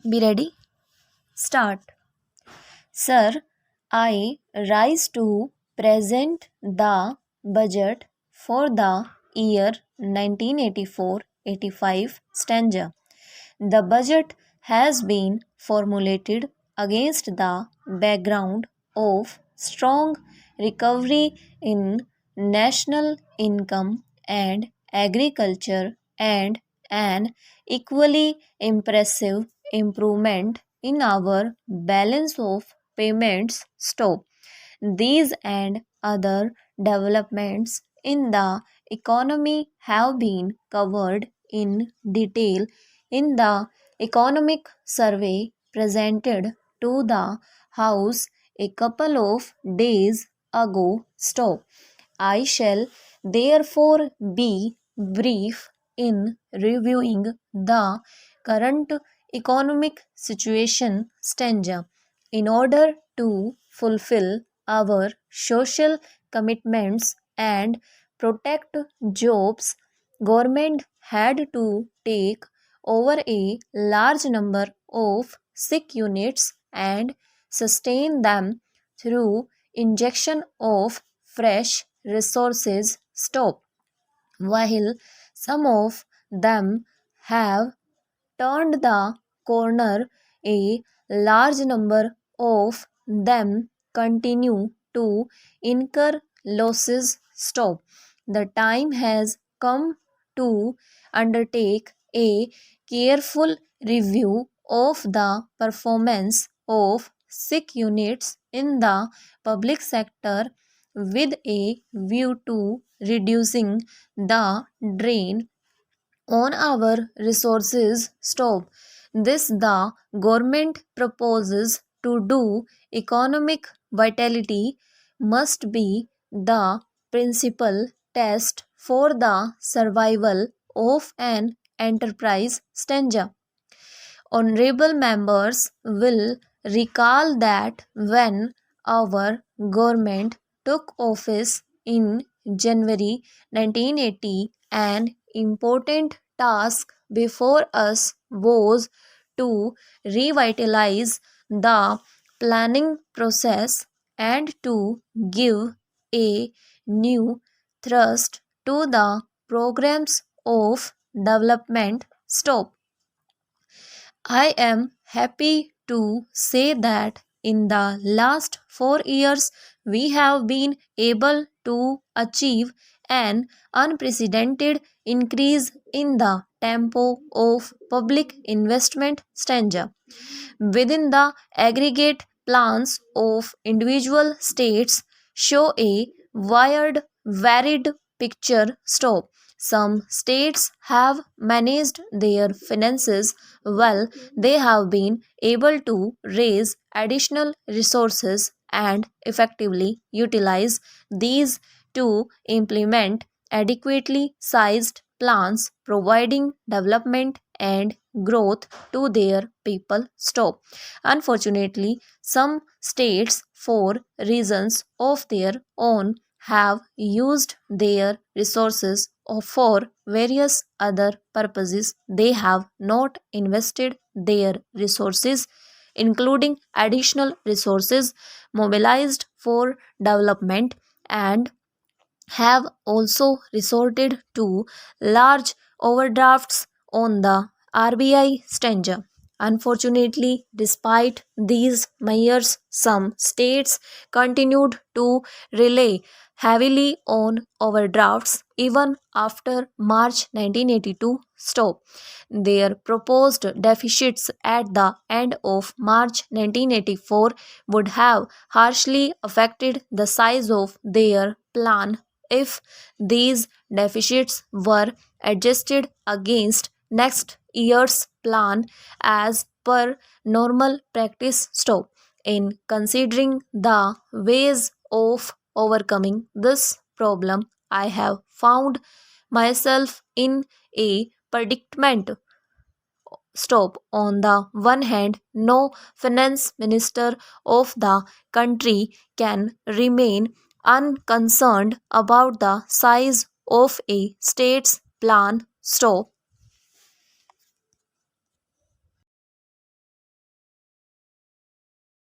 Be ready? Start. Sir, I rise to present the budget for the year 1984-85 stanza. The budget has been formulated against the background of strong recovery in national income and agriculture and an equally impressive improvement in our balance of payments stock. These and other developments in the economy have been covered in detail in the economic survey presented to the House a couple of days ago. Stop. I shall therefore be brief in reviewing the current economic situation stanza in order to fulfill our social commitments and protect jobs. Government had to take over a large number of sick units and sustain them through injection of fresh resources. Stop. While some of them have turned the corner, a large number of them continue to incur losses. Stop. The time has come to undertake a careful review of the performance of sick units in the public sector with a view to reducing the drain on our resources. Stop. This the government proposes to do. Economic vitality must be the principal test for the survival of an enterprise. Stanza. Honorable members will recall that when our government took office in January 1980, an important task before us was to revitalize the planning process and to give a new thrust to the programs of development. Stop. I am happy to say that in the last 4 years we have been able to achieve an unprecedented increase in the tempo of public investment. Stanza. Within the aggregate plans of individual states show a varied picture. Stop. Some states have managed their finances well. They have been able to raise additional resources and effectively utilize these to implement adequately sized plans, providing development and growth to their people. Stop. Unfortunately, some states, for reasons of their own, have used their resources for various other purposes. They have not invested their resources, including additional resources mobilized for development, and have also resorted to large overdrafts on the RBI. Stanza. Unfortunately, despite these measures, some states continued to rely heavily on overdrafts even after March 1982. Stop. Their proposed deficits at the end of March 1984 would have harshly affected the size of their plan if these deficits were adjusted against next year's plan as per normal practice. Stop. In considering the ways of overcoming this problem, I have found myself in a predicament. Stop. On the one hand, no finance minister of the country can remain unconcerned about the size of a state's plan. Stop.